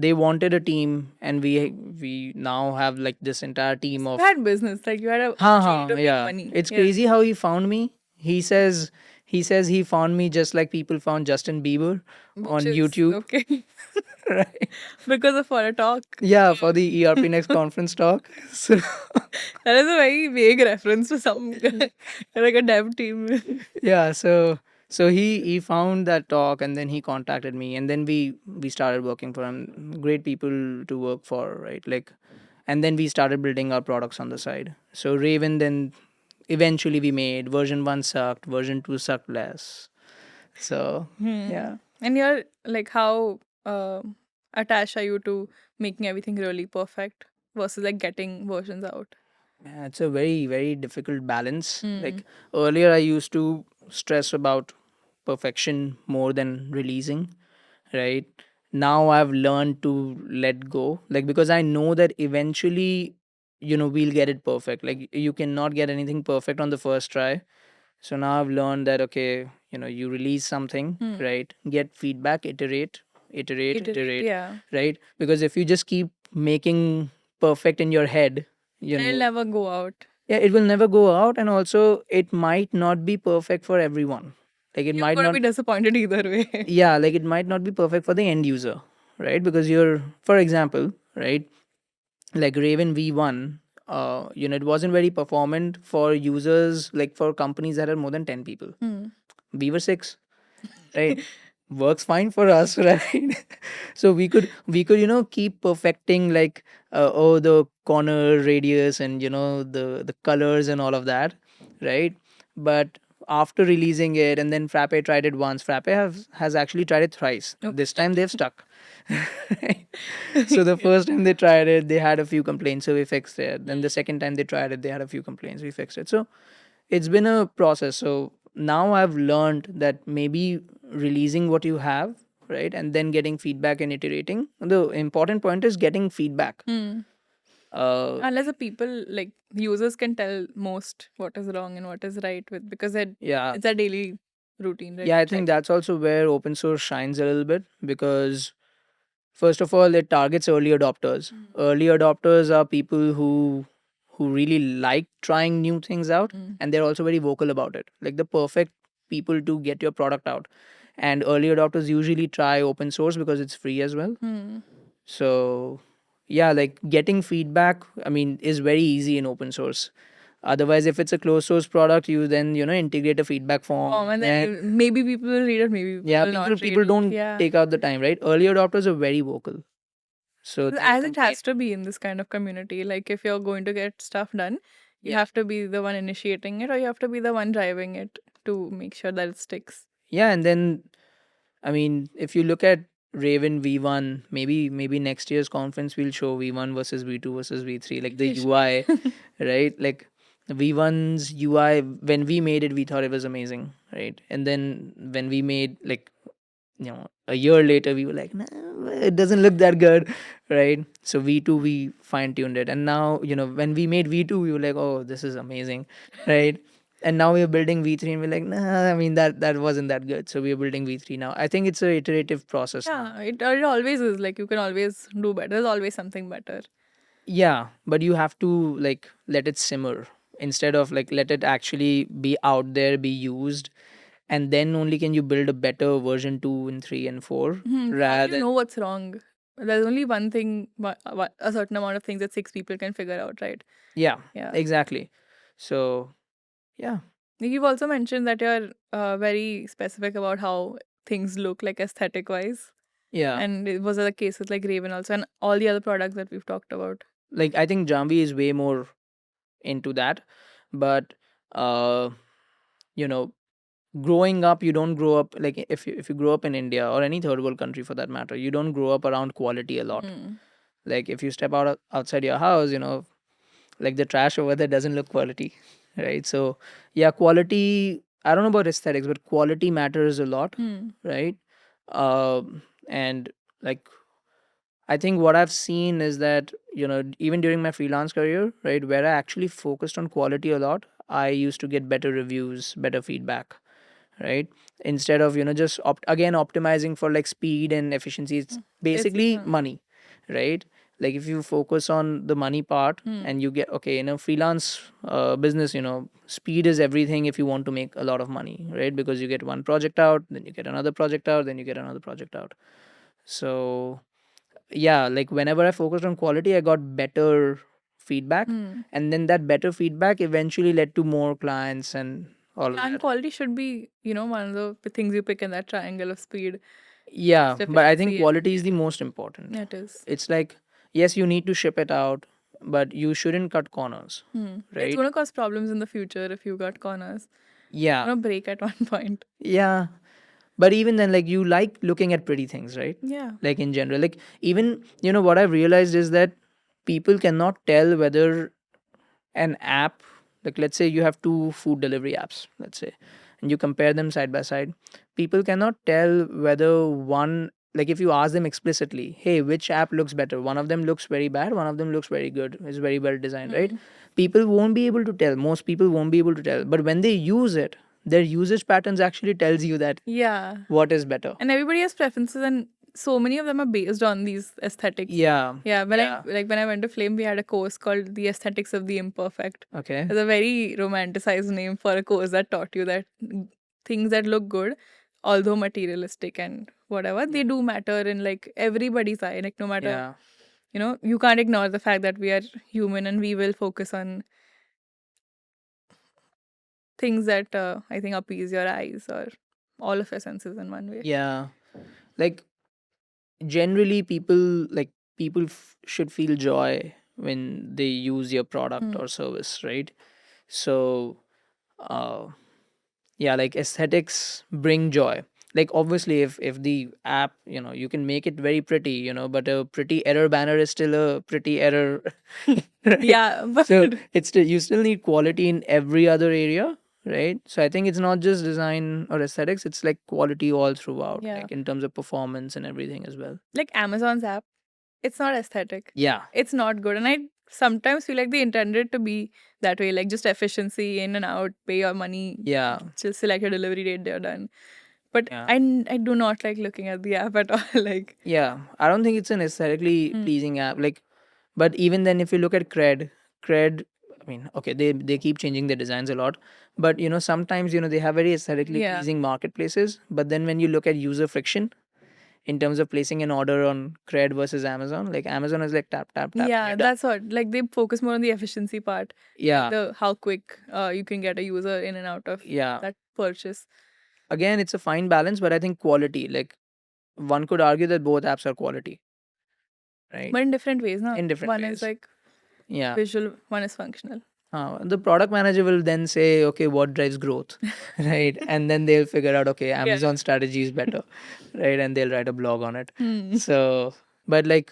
they wanted a team, and we now have like this entire team You of. had business, like you had an opportunity Ha to make yeah. money. It's Yeah. crazy how he found me. He says he found me just like people found Justin Bieber Which on is YouTube. okay. Right. Because of for a talk. Yeah, for the ERP Next conference talk. So That is a very vague reference to some like a dev team. yeah, so he found that talk, and then he contacted me, and then we started working for him. Great people to work for, right? Like, and then we started building our products on the side. So Raven, then eventually we made version 1 sucked, version 2 sucked less. So yeah. And you're like, how attached are you to making everything really perfect versus like getting versions out? Yeah, it's a very, very difficult balance. Like earlier, I used to stress about perfection more than releasing, right? Now I've learned to let go, like, because I know that eventually, we'll get it perfect. Like, you cannot get anything perfect on the first try. So now I've learned that, okay, you release something, right? Get feedback, Iterate, iterate, yeah. right? Because if you just keep making perfect in your head, And it'll never go out. yeah, it will never go out, and also it might not be perfect for everyone. Like it You're might gonna not, be disappointed either way. yeah, like it might not be perfect for the end user, right? Because for example, right, like Raven V1, it wasn't very performant for users, like for companies that are more than 10 people. We were 6, right? Works fine for us, right? So we could keep perfecting, like the corner radius, and the colors and all of that, right? But after releasing it, and then Frappe tried it once, Frappe has actually tried it thrice. This time they've stuck. Right? So the first time they tried it, they had a few complaints, so we fixed it. Then the second time they tried it, they had a few complaints, we fixed it. So it's been a process. So now I've learned that maybe releasing what you have, right, and then getting feedback and iterating. The important point is getting feedback. Unless the people, like users, can tell most what is wrong and what is right with, because Yeah, it's a daily routine, right? yeah, I Check. think that's also where open source shines a little bit, because first of all, it targets early adopters. Early adopters are people who really like trying new things out, and they're also very vocal about it. Like the perfect people to get your product out. And early adopters usually try open source because it's free as well. So yeah, like getting feedback, I mean, is very easy in open source. Otherwise, if it's a closed source product, you then integrate a feedback form, And and then maybe people will read it, maybe people yeah, will people not read people it. don't Yeah. take out the time, right? Early adopters are very vocal. So they As it has to be in this kind of community. Like if you're going to get stuff done, you Yeah. have to be the one initiating it, or you have to be the one driving it to make sure that it sticks. Yeah, and then I mean, if you look at Raven V1, maybe next year's conference we'll show V1 versus V2 versus V3, like the You should. UI, right? Like V1's UI, when we made it, we thought it was amazing, right? And then when we made, like, a year later, we were like, nah, it doesn't look that good, right? So V2, we fine tuned it, and now when we made V2, we were like, oh, this is amazing, right? And now we're building V3, and we're like, nah, I mean, that wasn't that good, so we're building V3 now. I think it's a iterative process now. Yeah, it always is. Like you can always do better. There's always something better. Yeah, but you have to like let it simmer, instead of like let it actually be out there, be used, and then only can you build a better version 2 and 3 and 4, How do rather you than know what's wrong? There's only one thing, a certain amount of things that 6 people can figure out, right? yeah, Yeah. exactly. So yeah. You've also mentioned that you're very specific about how things look like aesthetic wise. Yeah, And it was the case with like Raven also and all the other products that we've talked about. like I think Jambi is way more into that. but uh, you know, growing up, you don't grow up like if you grow up in India or any third world country for that matter, you don't grow up around quality a lot. Like if you step outside your house, like the trash over there doesn't look quality, right? So yeah, quality, I don't know about aesthetics, but quality matters a lot, right? And like I think what I've seen is that, even during my freelance career, right, where I actually focused on quality a lot, I used to get better reviews, better feedback, right? Instead of, just again optimizing for like speed and efficiency, it's basically money, right? Like if you focus on the money part and you get, okay, in a freelance business, speed is everything if you want to make a lot of money, right? Because you get one project out, then you get another project out, then you get another project out. So yeah, like whenever I focused on quality, I got better feedback, and then that better feedback eventually led to more clients and all of And that. quality should be, one of the things you pick in that triangle of speed, Yeah, cost, but I think efficiency, and quality is the most important. it is. It's like, yes, you need to ship it out, but you shouldn't cut corners, It's right? gonna cause problems in the future if you got corners. Yeah, Gonna break at one point. yeah. But even then, like, you like looking at pretty things, right? Yeah. Like in general, like even, what I've realized is that people cannot tell whether an app, like let's say you have two food delivery apps, let's say, and you compare them side by side, people cannot tell whether one, like if you ask them explicitly, hey, which app looks better, one of them looks very bad, one of them looks very good, is very well designed, right? People won't be able to tell, most people won't be able to tell, but when they use it, their usage patterns actually tells you that Yeah. what is better. And everybody has preferences, and so many of them are based on these aesthetics. Yeah. Yeah. When I went to Flame, we had a course called The Aesthetics of the Imperfect. Okay. It's a very romanticized name for a course that taught you that things that look good, although materialistic and whatever, they do matter in like everybody's eye. Like no matter, Yeah. you can't ignore the fact that we are human and we will focus on things that I think appease your eyes or all of your senses in one way. Yeah. Like generally people should feel joy when they use your product or service, right? So uh yeah, like aesthetics bring joy. Like obviously if the app, you can make it very pretty, but a pretty error banner is still a pretty error. Right? Yeah, but So it's still, you still need quality in every other area, right? So I think it's not just design or aesthetics, it's like quality all throughout, yeah, like in terms of performance and everything as well. like Amazon's app, it's not aesthetic. Yeah. It's not good. And I sometimes feel like they intended to be that way, like just efficiency, in and out, pay your money, Yeah. just select your delivery date, they're done. But Yeah. I do not like looking at the app at all. Like, Yeah, I don't think it's an aesthetically pleasing app. Like, but even then, if you look at Cred, I mean, okay, they keep changing their designs a lot, but sometimes they have very aesthetically yeah, pleasing marketplaces. But then when you look at user friction in terms of placing an order on Cred versus Amazon, like Amazon is like tap tap tap. and yeah, you're done. that's what. Like they focus more on the efficiency part, Yeah, the how quick you can get a user in and out of yeah. that purchase. Again, it's a fine balance, but I think quality, like one could argue that both apps are quality, right? But in different ways, no? In different One ways. is like Yeah. visual, one is functional. The product manager will then say, okay, what drives growth, right? And then they'll figure out, okay, Amazon strategy is better, right? And they'll write a blog on it. So, but like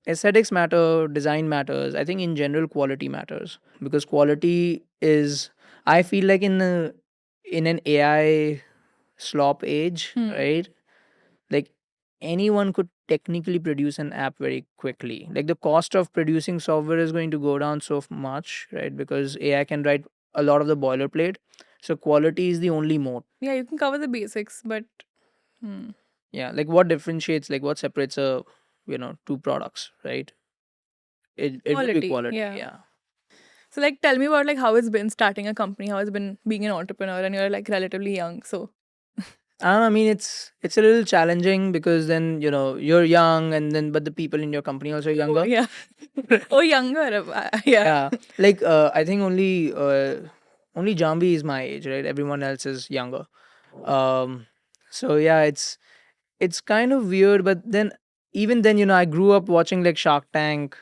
aesthetics matter, design matters. I think in general, quality matters because quality is, I feel like in an AI slop age, right? Like anyone could technically produce an app very quickly. Like the cost of producing software is going to go down so much, right? Because AI can write a lot of the boilerplate. So quality is the only mode. Yeah, you can cover the basics, but Yeah, like what differentiates, like what separates two products, right? It would be quality. quality. Yeah. Yeah. So like tell me about like how it's been starting a company, how it's been being an entrepreneur, and you're like relatively young. So I don't know, I mean, it's a little challenging because then you're young, and then but the people in your company also younger. yeah. Oh, younger. Yeah. Yeah, like I think only Jambi is my age, right? Everyone else is younger. Um, so yeah, it's kind of weird, but then even then, I grew up watching like Shark Tank,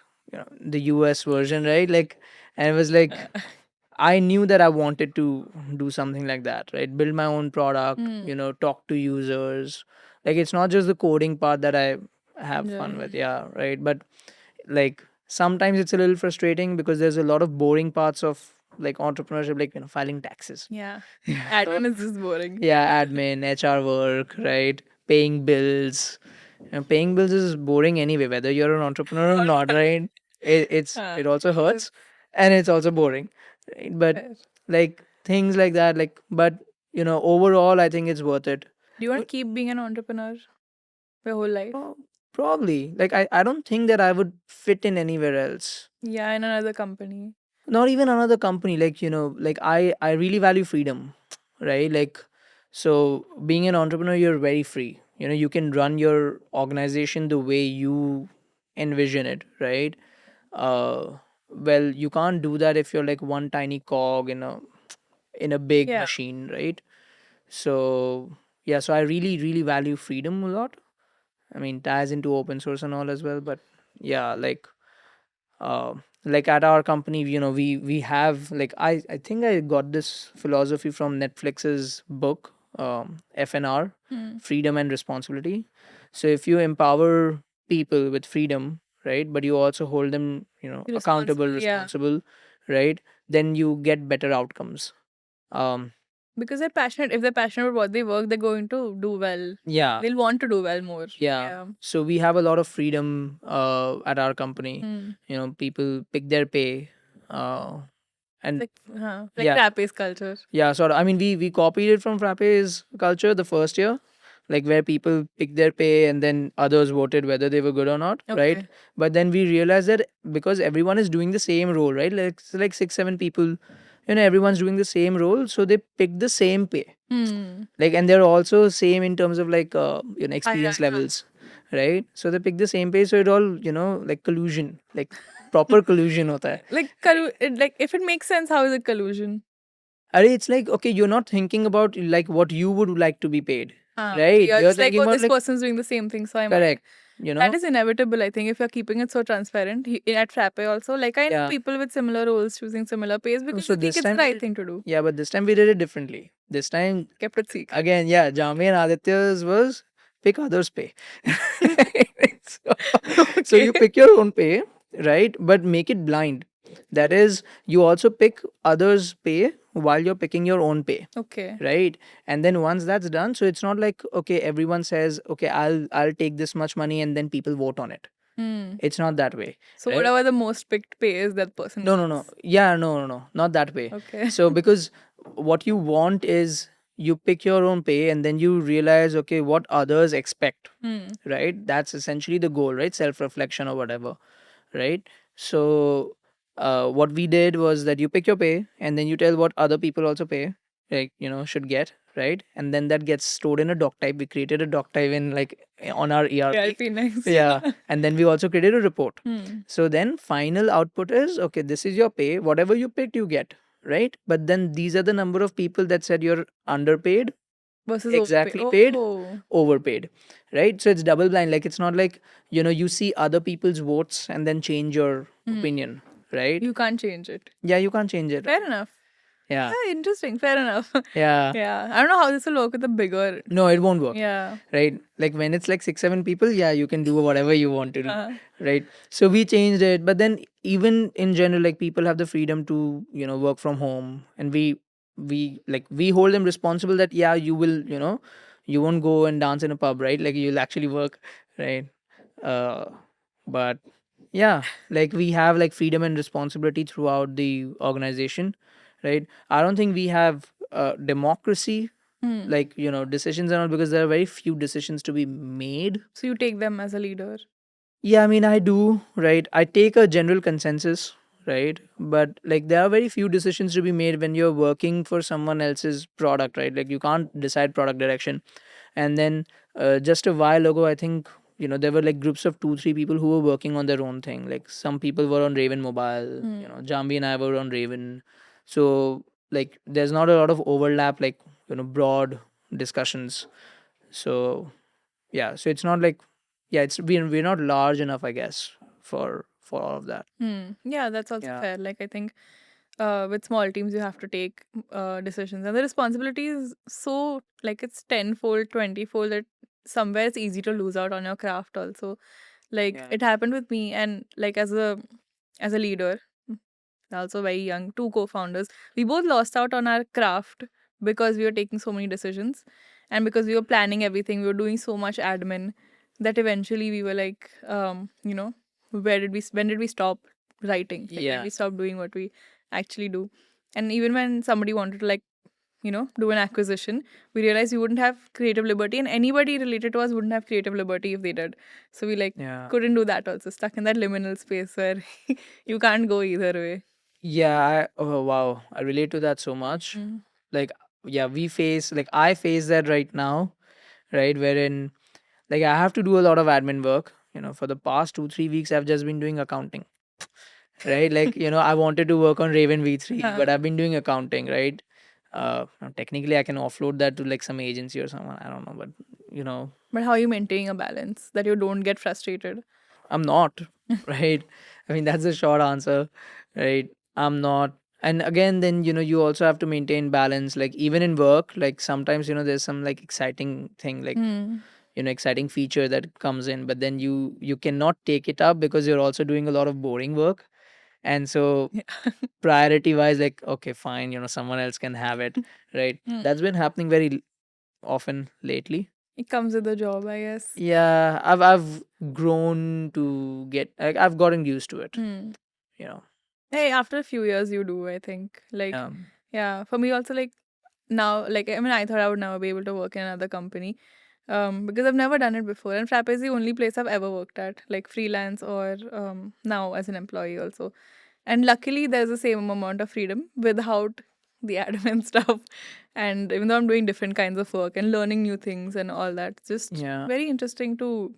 the US version, right? Like, and it was like I knew that I wanted to do something like that, right? Build my own product, Hmm. talk to users. Like it's not just the coding part that I have fun Enjoy. with, yeah, right? But like sometimes it's a little frustrating because there's a lot of boring parts of like entrepreneurship, like filing taxes. Yeah. Admin is just boring. Yeah, admin, HR work, right? Paying bills. Paying bills is boring anyway, whether you're an entrepreneur or not, right? Ah, it also yes. hurts and it's also boring, right? But Fair. like things like that, like but overall, I think it's worth it. Do you want to keep being an entrepreneur your whole life? Oh, probably. Like I don't think that I would fit in anywhere else. Yeah, in another company. Not even another company. Like like I really value freedom, right? Like so being an entrepreneur, you're very free. You can run your organization the way you envision it, right? Uh, well, you can't do that if you're like one tiny cog in a big Yeah. machine, right? So yeah, so I really really value freedom a lot. I mean, ties into open source and all as well, but yeah, like at our company, we have like I think I got this philosophy from Netflix's book, FNR, Hmm. Freedom and Responsibility. So if you empower people with freedom, right, but you also hold them, accountable, Responsible, yeah. responsible, right, then you get better outcomes. Um, Because they're passionate. If they're passionate about what they work, they're going to do well. yeah, They'll want to do well more. yeah. Yeah. So we have a lot of freedom at our company. Hmm. People pick their pay, and Like yeah. Frappe's culture. Yeah, sort of. I mean, we copied it from Frappe's culture the first year, like where people picked their pay and then others voted whether they were good or not, right? Okay. But then we realized that because everyone is doing the same role, right? Like it's like 6, 7 people, everyone's doing the same role, so they pick the same pay. Hmm. Like, and they're also same in terms of like experience Hierarchy. levels, right? So they pick the same pay, so it all like collusion, like proper collusion hota hai. Like if it makes sense, how is it collusion? It's like, okay, you're not thinking about like what you would like to be paid, Okay, right? you're You're just like, thinking oh, about this like, person's doing the same thing, so I might. correct, That is inevitable, I think, if you're keeping it so transparent. At Frappe also, like I know yeah. people with similar roles choosing similar pays because So they think this it's the time, right thing to do. yeah, but this time we did it differently. This time, Kept it secret. again, yeah, Jami and Aditya's was pick others' pay. So you Okay. pick your own pay, right? But make it blind. That is, you also pick others' pay while you're picking your own pay, Okay. right? And then once that's done, so it's not like, okay, everyone says, okay, I'll take this much money and then people vote on it. Hmm. It's not that way, So right? whatever the most picked pay is, that person No. gets. Yeah, no, not that way. Okay. So because what you want is you pick your own pay and then you realize, okay, what others expect, Hmm. right? That's essentially the goal, right? Self reflection or whatever, right? So what we did was that you pick your pay and then you tell what other people also pay, like should get, right? And then that gets stored in a doc type. We created a doc type in like on our Yeah, ERP. it'd be nice. Yeah, and then we also created a report. Hmm. So then final output is, okay, this is your pay, whatever you picked you get, right? But then these are the number of people that said you're underpaid, Versus overpay. exactly paid, Oh. overpaid, right? So it's double blind. Like it's not like you see other people's votes and then change your opinion, right? You can't change it. Yeah, you can't change it. Fair enough. Yeah, Interesting. Fair enough. yeah. Yeah. I don't know how this will work with the bigger. No, it won't work. Yeah. Right? Like when it's like 6, 7 people, yeah, you can do whatever you want to do. Uh, Right? So we changed it. But then even in general, like people have the freedom to, work from home. And we hold them responsible that yeah, you will, you won't go and dance in a pub, right? Like you'll actually work, right? Uh but yeah, like we have like freedom and responsibility throughout the organization, right? I don't think we have democracy, like decisions and all, because there are very few decisions to be made. so you take them as a leader. Yeah, I mean, I do, right? I take a general consensus, right? But like there are very few decisions to be made when you're working for someone else's product, right? Like you can't decide product direction. And then just a while ago, I think there were like groups of 2, 3 people who were working on their own thing. Like some people were on Raven Mobile, Jambi and I were on Raven. So like there's not a lot of overlap, like broad discussions. So yeah, so it's not like, yeah, it's we're not large enough, I guess, for all of that. Yeah, that's also Yeah. fair. Like I think with small teams you have to take decisions, and the responsibility is so like it's tenfold, 20-fold that somewhere it's easy to lose out on your craft also. Like Yeah. it happened with me, and like as a leader, also very young, two co-founders, we both lost out on our craft because we were taking so many decisions, and because we were planning everything, we were doing so much admin that eventually we were like, when did we stop writing? Like when did Yeah. we stop doing what we actually do? And even when somebody wanted to like, do an acquisition, we realized we wouldn't have creative liberty, and anybody related to us wouldn't have creative liberty if they did. So we like Yeah. couldn't do that also, stuck in that liminal space where you can't go either way. Yeah. Oh, wow. I relate to that so much. Mm. Like, yeah, I face that right now, right? Wherein, like, I have to do a lot of admin work. For the past 2, 3 weeks, I've just been doing accounting, right? Like, I wanted to work on Raven V3, Huh. but I've been doing accounting, right? Now technically, I can offload that to like some agency or someone. I don't know, but you know, But how are you maintaining a balance that you don't get frustrated? I'm not, right? I mean, that's a short answer, right? I'm not. And again, then, you also have to maintain balance. Like, even in work, like, sometimes, there's some like exciting thing, like, Hmm. exciting feature that comes in, but then you cannot take it up because you're also doing a lot of boring work. And so, Yeah. priority wise, like, okay, fine, someone else can have it, right? Hmm. That's been happening very often lately. It comes with the job, I guess. Yeah, I've grown to get, like, I've gotten used to it, Hmm. you know. Hey, after a few years, you do, I think. Like, Um, yeah, for me also, like, now, like, I mean, I thought I would never be able to work in another company because I've never done it before. And Frappe is the only place I've ever worked at, like, freelance or now as an employee also. And luckily, there's the same amount of freedom without the admin stuff. And even though I'm doing different kinds of work and learning new things and all that, it's just yeah, very interesting to,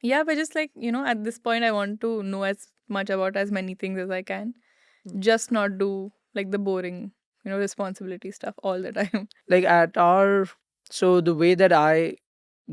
yeah, but just like, at this point, I want to know as much about as many things as I can, just not do like the boring, responsibility stuff all the time. like so the way that I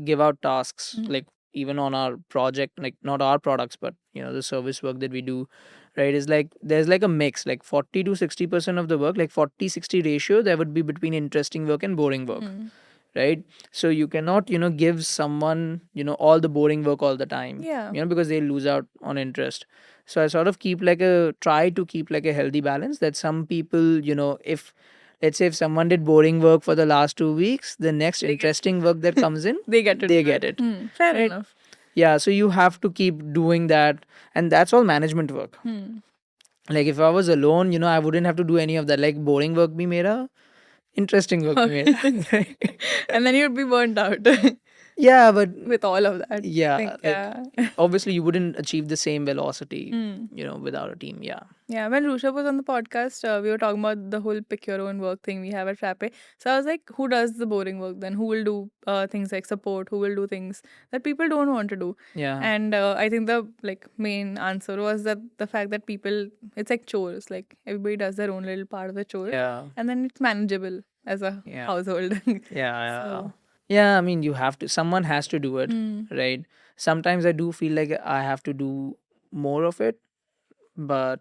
give out tasks, Mm. like even on our project, like not our products, but the service work that we do, right, is like there's like a mix, like 40 to 60% of the work, like 40-60 ratio, there would be between interesting work and boring work, Mm. right? So you cannot give someone all the boring work all the time, Yeah. because they lose out on interest. So I sort of try to keep like a healthy balance, that some people, if, let's say, if someone did boring work for the last 2 weeks, the next They get interesting work that comes in, they get to they do get it. it, Fair right? enough. Yeah, so you have to keep doing that, and that's all management work. Hmm. Like, if I was alone, I wouldn't have to do any of that. Like, boring work bhi mera, interesting work bhi mera. And then you'd be burnt out Yeah, but with all of that. yeah, Think, like, yeah. obviously you wouldn't achieve the same velocity, Hmm. without a team. Yeah. Yeah, when Rushabh was on the podcast, we were talking about the whole pick your own work thing we have at Frappe. So I was like, who does the boring work then? Who will do things like support? Who will do things that people don't want to do? Yeah. And I think the like main answer was that the fact that people, it's like chores. Like everybody does their own little part of the chore, Yeah. and then it's manageable as a Yeah. household. Yeah. So, Yeah. I mean, someone has to do it, hmm. right? Sometimes I do feel like I have to do more of it, but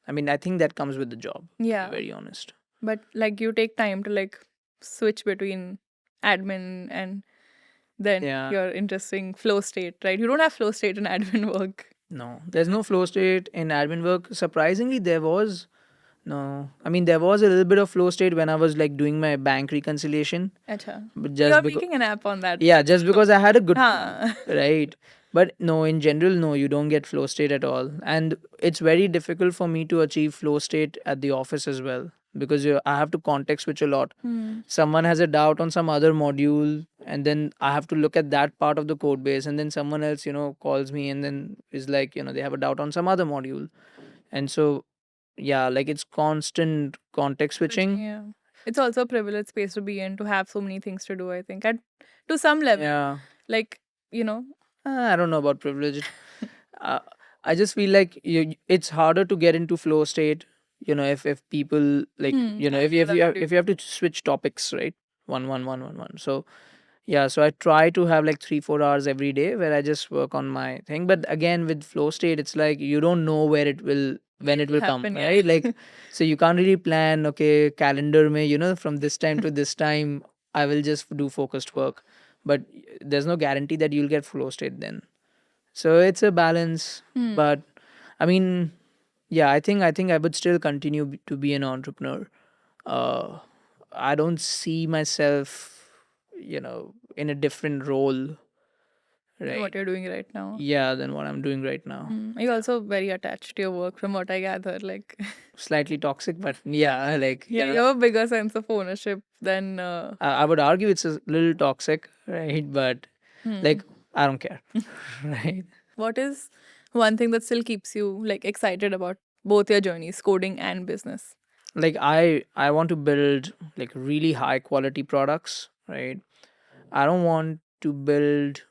I mean, I think that comes with the job, to be Yeah, very honest. but like you take time to like switch between admin and then Yeah. your interesting flow state, right? You don't have flow state in admin work. No, there's no flow state in admin work. Surprisingly, there was no. I mean, there was a little bit of flow state when I was like doing my bank reconciliation, Acha. but You just are because, making an app on that. yeah, just because I had a good team, Huh. right? But no, in general, no, you don't get flow state at all. And it's very difficult for me to achieve flow state at the office as well, because I have to context switch a lot. Hmm. Someone has a doubt on some other module, and then I have to look at that part of the code base, and then someone else, calls me and then is like, they have a doubt on some other module. And so, yeah, like, it's constant context switching. Yeah. It's also a privileged space to be in to have so many things to do, I think. At to some level. Yeah. Like, you know. I don't know about privileged. uh, I just feel like it's harder to get into flow state. If people like, Hmm. if I you feel have, that too. if you have to switch topics, right? One. So Yeah, so I try to have like 3-4 hours every day where I just work on my thing. But again, with flow state, it's like you don't know where it will, when it It'll will come, happen, yeah. right? Like, so you can't really plan, okay, calendar mein, from this time to this time, I will just do focused work. But there's no guarantee that you'll get flow state then. So it's a balance. But I mean, yeah, I think I would still continue to be an entrepreneur. uh I don't see myself, in a different role, Than what right? you're doing right now. Yeah, than what I'm doing right now. You're also very attached to your work, from what I gather. Like, Slightly toxic, but yeah, like, yeah, you have a bigger sense of ownership than. I would argue it's a little toxic, right? But like, I don't care. Right? What is one thing that still keeps you like excited about both your journeys, coding and business? Like, I want to build like really high quality products, right? I don't want to build,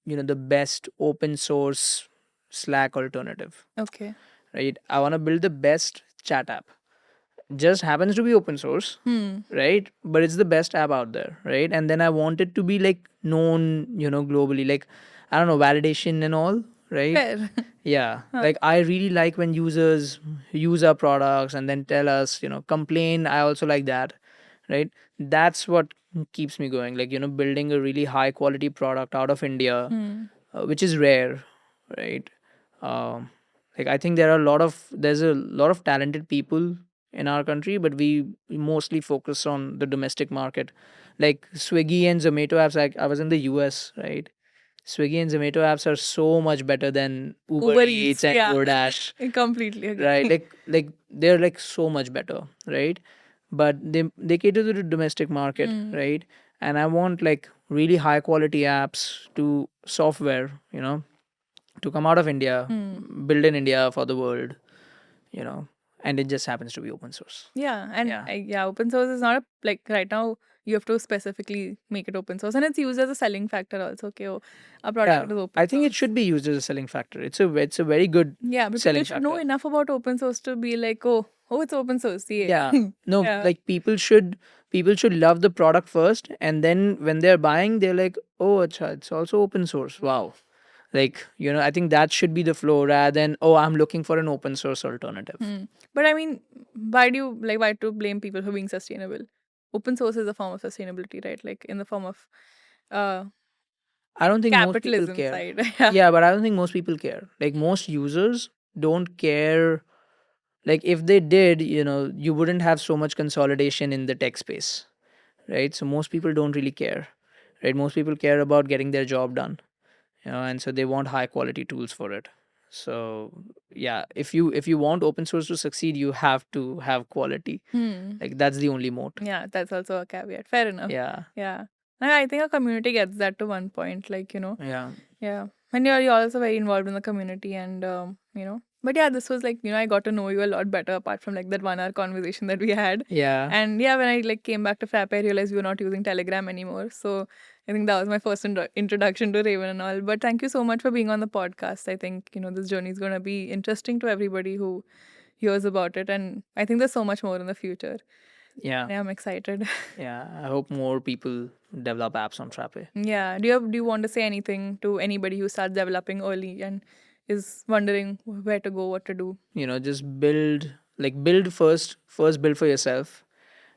the best open source Slack alternative, Okay. right? I want to build the best chat app. Just happens to be open source, right? But it's the best app out there, right? And then I want it to be like known, globally. Like, I don't know, validation and all, right? Fair. Yeah. Like, I really like when users use our products and then tell us, complain. I also like that, right? That's what keeps me going. Like, building a really high quality product out of India, which is rare, right? Um, like, I think there's a lot of talented people in our country, but we mostly focus on the domestic market. Like Swiggy and Zomato apps. Like, I was in the US, right? Swiggy and Zomato apps are so much better than Uber Uber Eats Eats, and yeah. DoorDash, I completely agree. right? Like they're like so much better, right? But they cater to the domestic market, right? And I want like really high quality apps to software, to come out of India, build in India for the world, you know, and it just happens to be open source. Yeah, and Yeah. yeah, open source is not a like right now. You have to specifically make it open source, and it's used as a selling factor also. Okay, oh, our Yeah, product is open I think it source. should be used as a selling factor. It's a very good Yeah, but people selling should know factor. enough about open source to be like, oh, it's open source. Yeah, Yeah. No, yeah, like people should love the product first, and then when they're buying, they're like, oh, acha, it's also open source. Wow. Like, I think that should be the flow rather than, oh, I'm looking for an open source alternative. But I mean, why to blame people for being sustainable? Open source is a form of sustainability, right? Like in the form of uh I don't think most people capitalism care. side. Yeah. Yeah, but I don't think most people care. Like, most users don't care. Like, if they did, you wouldn't have so much consolidation in the tech space, right? So most people don't really care, right? Most people care about getting their job done, and so they want high quality tools for it. So yeah, if you want open source to succeed, you have to have quality. Like, that's the only moat. Yeah, that's also a caveat. Fair enough. Yeah. Yeah. And I think a community gets that to one point, like, Yeah. yeah. And you're also very involved in the community and, but yeah, this was like, I got to know you a lot better apart from like that 1 hour conversation that we had. Yeah. And yeah, when I like came back to Frappe, I realized we were not using Telegram anymore. So I think that was my first introduction to Raven and all. But thank you so much for being on the podcast. I think, this journey is going to be interesting to everybody who hears about it. And I think there's so much more in the future. Yeah. Yeah, I'm excited. Yeah. I hope more people develop apps on Frappe. Yeah. Do you want to say anything to anybody who starts developing early and is wondering where to go, what to do? Just build first build for yourself,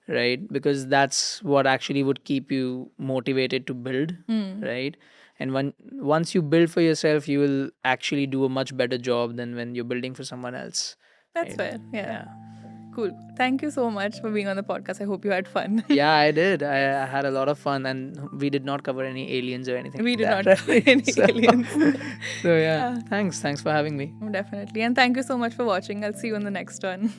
right? Because that's what actually would keep you motivated to build, right? And once you build for yourself, you will actually do a much better job than when you're building for someone else. That's Right? fair. Yeah. Yeah. Cool. Thank you so much for being on the podcast. I hope you had fun. Yeah, I did. I had a lot of fun, and we did not cover any aliens or anything. We like did that, not cover right? any So- aliens. So yeah, thanks for having me. Definitely. And thank you so much for watching. I'll see you in the next one.